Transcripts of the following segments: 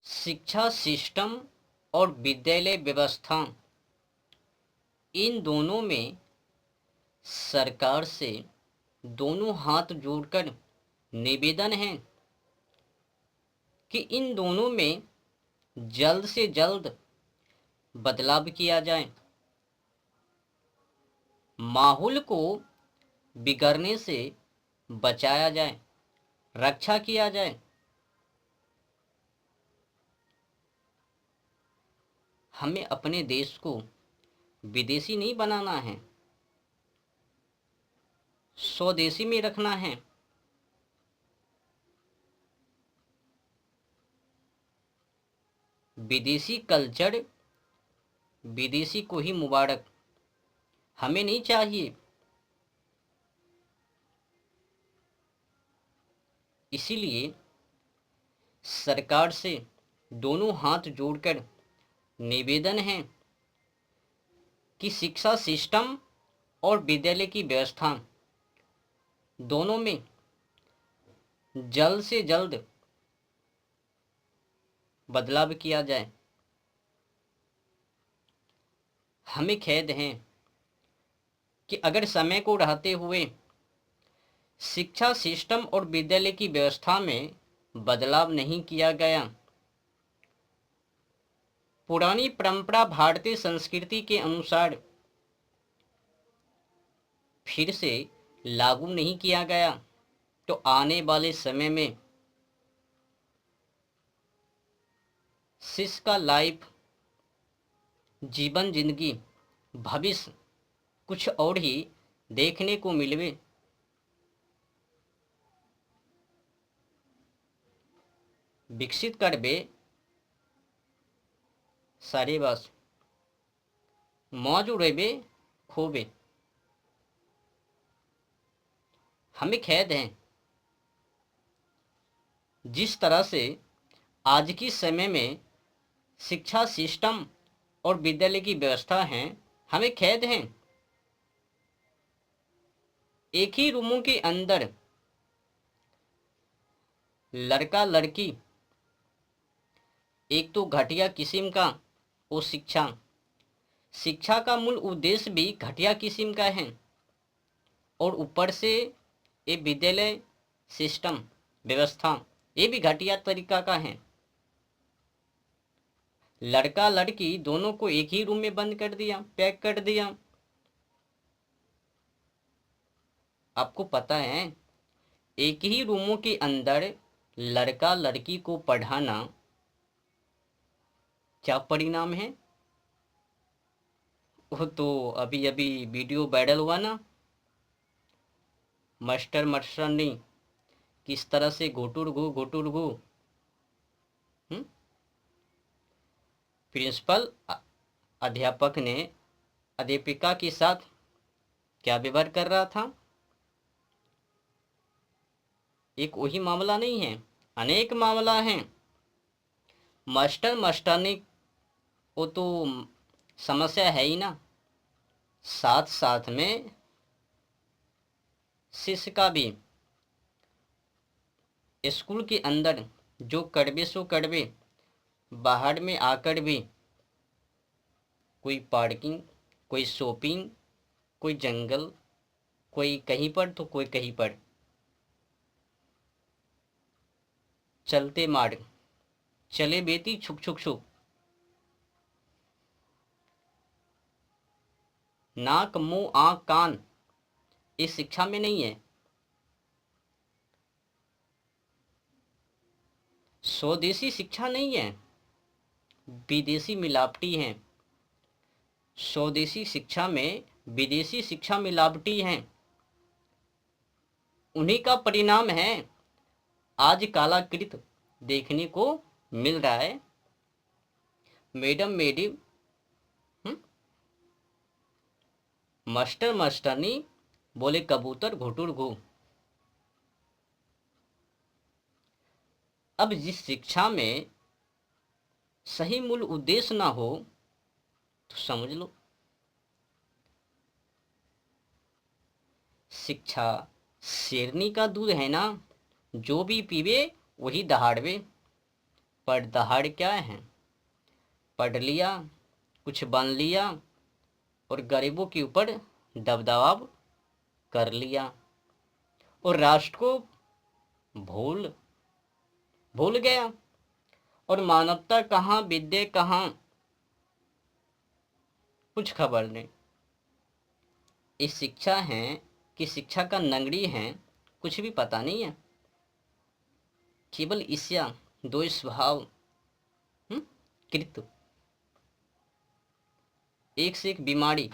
शिक्षा सिस्टम और विद्यालय व्यवस्था, इन दोनों में सरकार से दोनों हाथ जोड़कर निवेदन है कि इन दोनों में जल्द से जल्द बदलाव किया जाए, माहौल को बिगड़ने से बचाया जाए, रक्षा किया जाए। हमें अपने देश को विदेशी नहीं बनाना है, स्वदेशी में रखना है। विदेशी कल्चर विदेशी को ही मुबारक, हमें नहीं चाहिए। इसीलिए सरकार से दोनों हाथ जोड़कर निवेदन है कि शिक्षा सिस्टम और विद्यालय की व्यवस्था दोनों में जल्द से जल्द बदलाव किया जाए। हमें खेद है कि अगर समय को रहते हुए शिक्षा सिस्टम और विद्यालय की व्यवस्था में बदलाव नहीं किया गया, पुरानी परंपरा भारतीय संस्कृति के अनुसार फिर से लागू नहीं किया गया, तो आने वाले समय में शिष्य का लाइफ, जीवन, जिंदगी, भविष्य कुछ और ही देखने को मिलवे। विकसित करबे सारे बस मौज उड़ेबे खोबे। हमें खेद है जिस तरह से आज की समय में शिक्षा सिस्टम और विद्यालय की व्यवस्था है, हमें खेद है। एक ही रूमों के अंदर लड़का लड़की, एक तो घटिया किस्म का वो शिक्षा का मूल उद्देश्य भी घटिया किस्म का है, और ऊपर से ये विद्यालय सिस्टम व्यवस्था ये भी घटिया तरीका का है। लड़का लड़की दोनों को एक ही रूम में बंद कर दिया, पैक कर दिया। आपको पता है एक ही रूमों के अंदर लड़का लड़की को पढ़ाना क्या परिणाम है? वो तो अभी अभी वीडियो वायरल हुआ ना, मास्टर मास्टरनी किस तरह से घुटुर घू प्रिंसिपल अध्यापक ने अध्यापिका के साथ क्या व्यवहार कर रहा था। एक वही मामला नहीं है, अनेक मामला है। मास्टर मास्टरनी वो तो समस्या है ही ना, साथ साथ में शिष्य का भी स्कूल के अंदर जो कड़वे सो कड़वे, बाहर में आकर भी कोई पार्किंग, कोई शॉपिंग, कोई जंगल, कोई कहीं पर तो कोई कहीं पर, चलते मार्ग, चले बेटी छुक छुक छुक, नाक मुंह आंख कान, इस शिक्षा में नहीं है। स्वदेशी शिक्षा नहीं है, विदेशी मिलावटी है। स्वदेशी शिक्षा में विदेशी शिक्षा मिलावटी है। उन्हीं का परिणाम है आज कालाकृत देखने को मिल रहा है। मैडम मेडम, मास्टर मास्टरनी बोले कबूतर घुटुर घू। अब जिस शिक्षा में सही मूल उद्देश्य ना हो तो समझ लो शिक्षा शेरनी का दूध है ना, जो भी पीवे वही दहाड़वे। पढ़ दहाड़ क्या है, पढ़ लिया, कुछ बन लिया और गरीबों के ऊपर दबदबाव कर लिया और राष्ट्र को भूल भूल गया। और मानवता कहाँ, विद्या कहाँ, कुछ खबर नहीं। इस शिक्षा है कि शिक्षा का नंगड़ी है, कुछ भी पता नहीं है। केवल ईर्ष्या, द्वेष स्वभाव कृत, एक से एक बीमारी।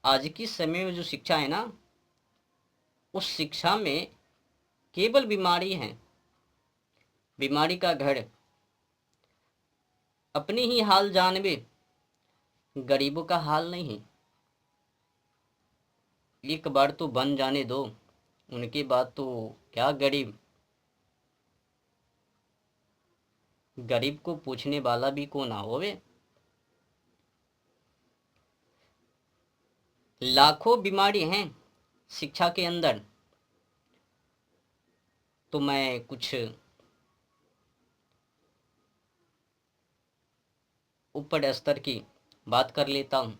आज की समय में जो शिक्षा है ना, उस शिक्षा में केवल बीमारी है, बीमारी का घर। अपनी ही हाल जानवे, गरीबों का हाल नहीं। एक बार तो बन जाने दो, उनके बाद तो क्या गरीब, गरीब को पूछने वाला भी को ना होवे। लाखों बीमारी हैं शिक्षा के अंदर। तो मैं कुछ ऊपर स्तर की बात कर लेता हूँ,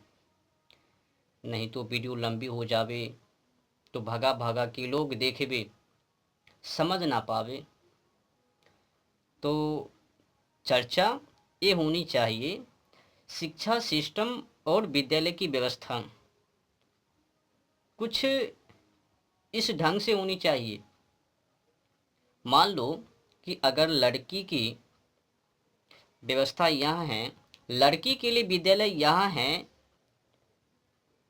नहीं तो वीडियो लंबी हो जावे तो भगा भगा के लोग देखे भी समझ ना पावे। तो चर्चा ये होनी चाहिए, शिक्षा सिस्टम और विद्यालय की व्यवस्था कुछ इस ढंग से होनी चाहिए। मान लो कि अगर लड़की की व्यवस्था यहाँ है, लड़की के लिए विद्यालय यहाँ है,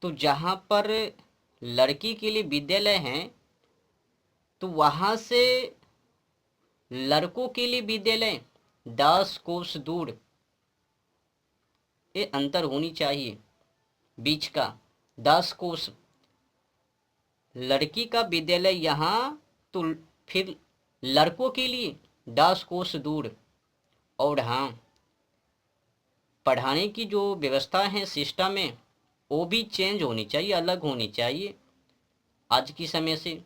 तो जहाँ पर लड़की के लिए विद्यालय हैं तो वहाँ से लड़कों के लिए विद्यालय 10 कोस दूर ये अंतर होनी चाहिए, बीच का 10 कोस। लड़की का विद्यालय यहाँ तो फिर लड़कों के लिए 10 कोस दूर। और हाँ, पढ़ाने की जो व्यवस्था है, सिस्टम है, वो भी चेंज होनी चाहिए, अलग होनी चाहिए। आज की समय से,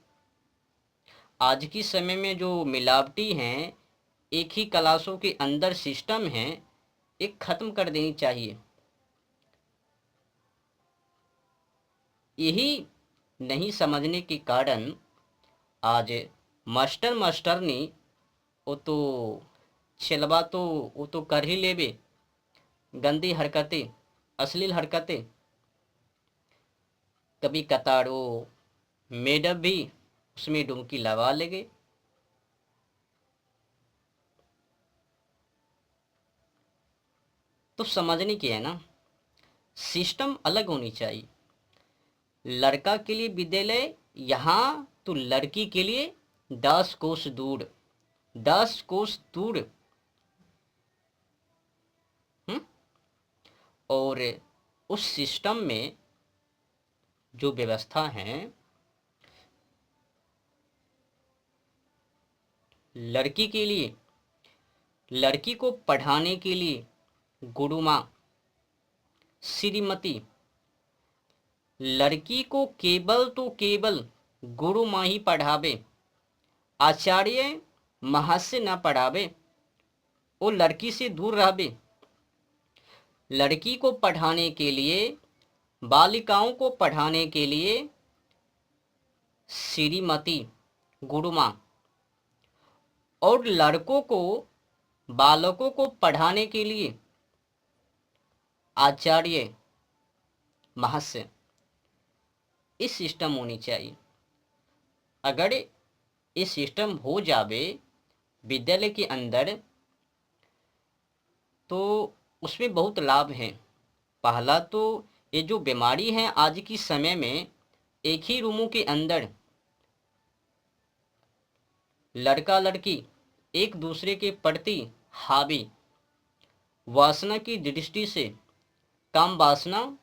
आज की समय में जो मिलावटी हैं, एक ही क्लासों के अंदर सिस्टम है, एक ख़त्म कर देनी चाहिए। यही नहीं समझने के कारण आज मास्टर मास्टरनी वो तो छिलवा तो वो तो कर ही लेवे, गंदी हरकतें, अश्लील हरकतें। कभी कतारो मैडम भी उसमें डुबकी लगा लेंगे। तो समझने की है ना, सिस्टम अलग होनी चाहिए। लड़का के लिए विद्यालय यहाँ तो लड़की के लिए 10 कोस दूर, 10 कोस दूर। और उस सिस्टम में जो व्यवस्था है, लड़की के लिए, लड़की को पढ़ाने के लिए गुरु माँ, श्रीमती, लड़की को केवल तो केवल गुरु माँ ही पढ़ावे, आचार्य महाशय न पढ़ावे, वो लड़की से दूर रहवे। लड़की को पढ़ाने के लिए, बालिकाओं को पढ़ाने के लिए श्रीमती, गुरु माँ, और लड़कों को, बालकों को पढ़ाने के लिए आचार्य महाशय। इस सिस्टम होनी चाहिए। अगर ये सिस्टम हो जावे विद्यालय के अंदर तो उसमें बहुत लाभ है। पहला तो ये जो बीमारी है आज की समय में, एक ही रूमों के अंदर लड़का लड़की एक दूसरे के प्रति हावी, वासना की दृष्टि से, काम वासना,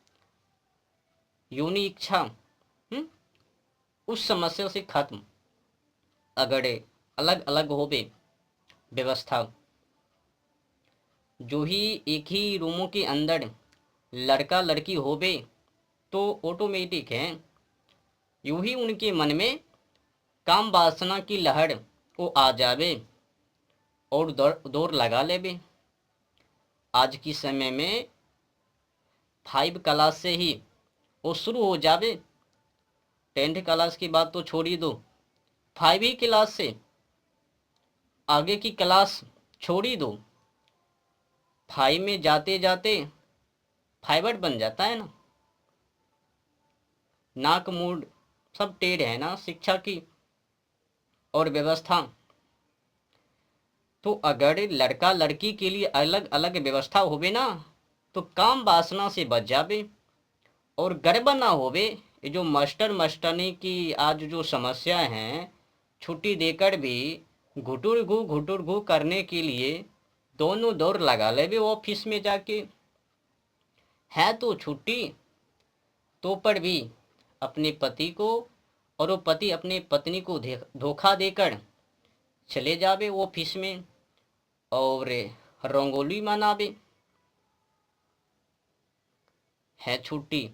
योनि इच्छा, उस समस्या से खत्म। अगर अलग अलग होवे व्यवस्था, जो ही एक ही रूमों के अंदर लड़का लड़की होवे तो ऑटोमेटिक है यूं ही उनके मन में काम वासना की लहर वो आ जावे और दौड़ लगा ले भी। आज की समय में 5 क्लास से ही वो शुरू हो जावे। 10th क्लास की बात तो छोड़ ही दो, 5 ही क्लास से आगे की क्लास छोड़ ही दो। 5 में जाते जाते फाइबर बन जाता है ना। नाक मूड सब टेढ़ है ना शिक्षा की और व्यवस्था। तो अगर लड़का लड़की के लिए अलग अलग व्यवस्था होवे ना तो काम वासना से बच जावे और गर्व ना होवे। ये जो मास्टर मास्टरनी की आज जो समस्या हैं, छुट्टी देकर भी घुटुर घू करने के लिए दोनों दौड़ लगा ले ऑफिस में जाके। है तो छुट्टी तो पर भी अपने पति को और वो पति अपने पत्नी को धोखा देकर चले जावे ऑफिस में और रंगोली मनावे। है छुट्टी,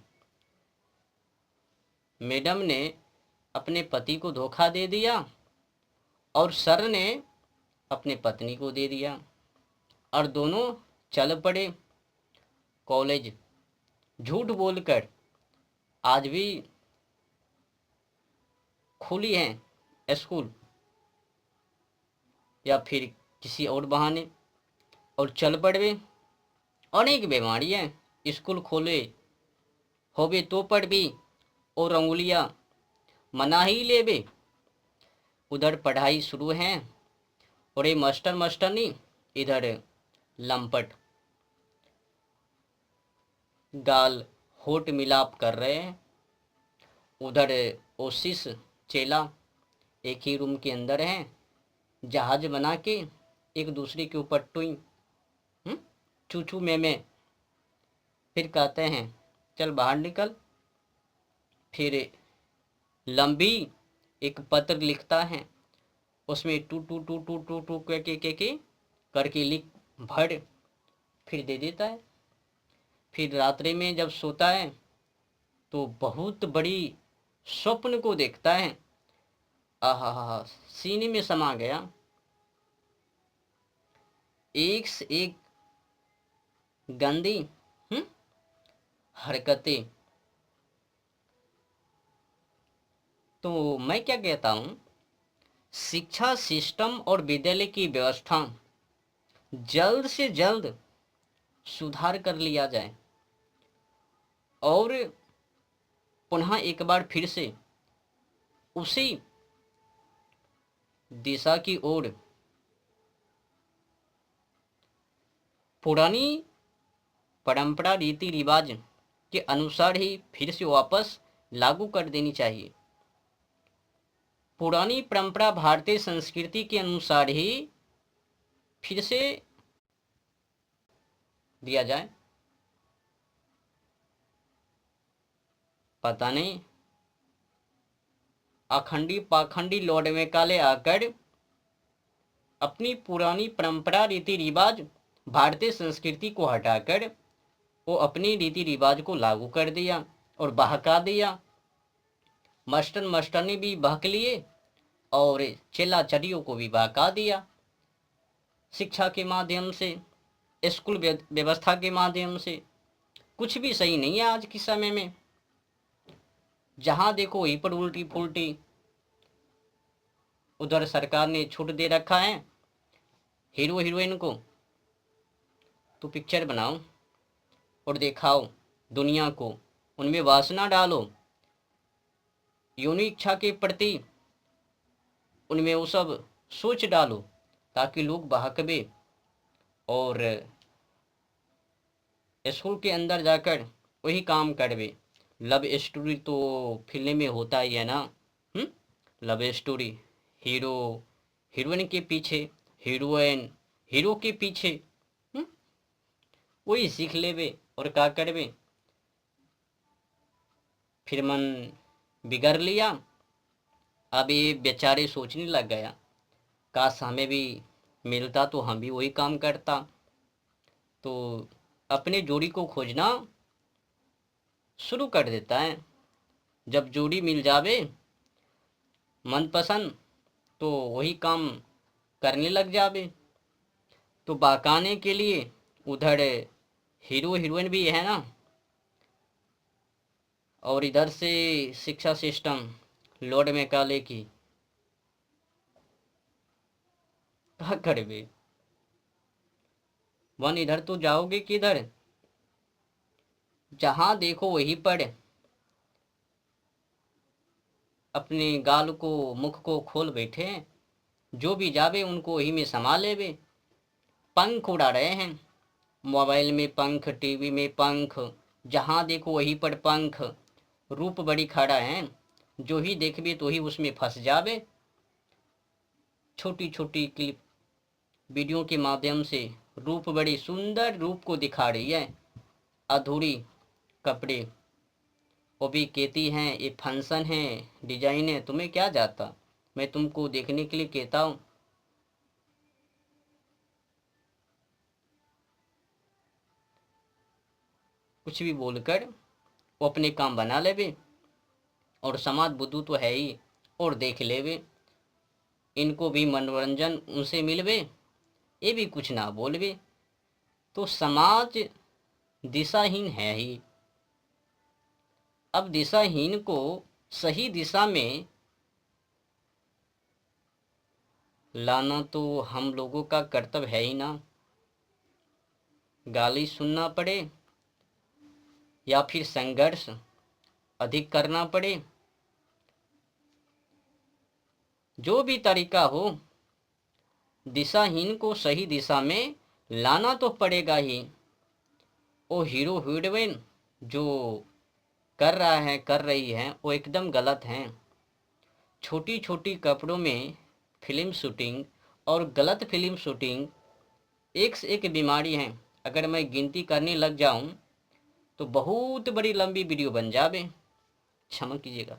मैडम ने अपने पति को धोखा दे दिया और सर ने अपने पत्नी को दे दिया और दोनों चल पड़े कॉलेज। झूठ बोलकर आज भी खुली हैं स्कूल या फिर किसी और बहाने और चल पड़े। अनेक बीमारियाँ स्कूल खोले होवे तो पर भी और अंगुलियाँ मना ही लेवे। उधर पढ़ाई शुरू है और ये मास्टर मास्टरनी इधर लंपट गाल होठ मिलाप कर रहे हैं। उधर ओसिस चेला एक ही रूम के अंदर हैं, जहाज बना के एक दूसरे के ऊपर टुई चूचू में फिर कहते हैं चल बाहर निकल। फिर लंबी एक पत्र लिखता है, उसमें two two two two two two के करके लिख भर फिर दे देता है। फिर रात्रि में जब सोता है तो बहुत बड़ी स्वप्न को देखता है। आहा, सीने में समा गया। एक से एक गंदी हरकतें। तो मैं क्या कहता हूँ, शिक्षा सिस्टम और विद्यालय की व्यवस्था जल्द से जल्द सुधार कर लिया जाए और पुनः एक बार फिर से उसी दिशा की ओर पुरानी परंपरा रीति रिवाज के अनुसार ही फिर से वापस लागू कर देनी चाहिए। पुरानी परंपरा भारतीय संस्कृति के अनुसार ही फिर से दिया जाए। पता नहीं अखंडी पाखंडी लौट में काले आकर अपनी पुरानी परंपरा रीति रिवाज भारतीय संस्कृति को हटाकर वो अपनी रीति रिवाज को लागू कर दिया और बहका दिया। मास्टर मास्टरनी भी बहक लिए और चेला चरियों को भी बहका दिया। शिक्षा के माध्यम से, स्कूल व्यवस्था के माध्यम से कुछ भी सही नहीं है आज के समय में। जहाँ देखो वहीं पर उल्टी फुल्टी। उधर सरकार ने छूट दे रखा है हीरो हीरोइन को, तो पिक्चर बनाओ और दिखाओ दुनिया को, उनमें वासना डालो, योनि इच्छा के प्रति उनमें वो सब सोच डालो ताकि लोग बहकबे और स्कूल के अंदर जाकर वही काम करबे। लव स्टोरी तो फिल्म में होता ही है ना। लव स्टोरी, हीरो हीरोइन के पीछे, हीरोइन हीरो के पीछे, वही सीख लेबे और क्या करबे। फिर मन बिगड़ लिया। अब ये बेचारे सोचने लग गया, काश हमें भी मिलता तो हम भी वही काम करता। तो अपने जोड़ी को खोजना शुरू कर देता है। जब जोड़ी मिल जावे मनपसंद तो वही काम करने लग जावे। तो बहकाने के लिए उधर हीरो हीरोइन भी है ना, और इधर से शिक्षा सिस्टम लोड में काले की क्या करबे। वन इधर तो जाओगे किधर, जहां देखो वहीं पर अपने गाल को मुख को खोल बैठे हैं, जो भी जावे उनको वही में समा लेवे। पंख उड़ा रहे हैं, मोबाइल में पंख, टीवी में पंख, जहां देखो वहीं पर पंख, रूप बड़ी खड़ा है, जो ही देखबे तो ही उसमें फंस जावे। छोटी छोटी क्लिप वीडियो के माध्यम से रूप बड़ी सुंदर रूप को दिखा रही है, अधूरी कपड़े वो भी कहती हैं ये फंक्शन है, डिजाइन है, तुम्हें क्या जाता, मैं तुमको देखने के लिए कहता हूँ। कुछ भी बोलकर वो अपने काम बना लेवे, और समाज बुद्धू तो है ही, और देख लेवे, इनको भी मनोरंजन उनसे मिलवे, ये भी कुछ ना बोलवे, तो समाज दिशाहीन है ही। अब दिशाहीन को सही दिशा में लाना तो हम लोगों का कर्तव्य है ही ना। गाली सुनना पड़े या फिर संघर्ष अधिक करना पड़े, जो भी तरीका हो, दिशाहीन को सही दिशा में लाना तो पड़ेगा ही। वो हीरो हीरोइन जो कर रहा है कर रही है वो एकदम गलत हैं। छोटी छोटी कपड़ों में फिल्म शूटिंग और गलत फिल्म शूटिंग एक से एक बीमारी है। अगर मैं गिनती करने लग जाऊं तो बहुत बड़ी लंबी वीडियो बन जावे, क्षमा कीजिएगा।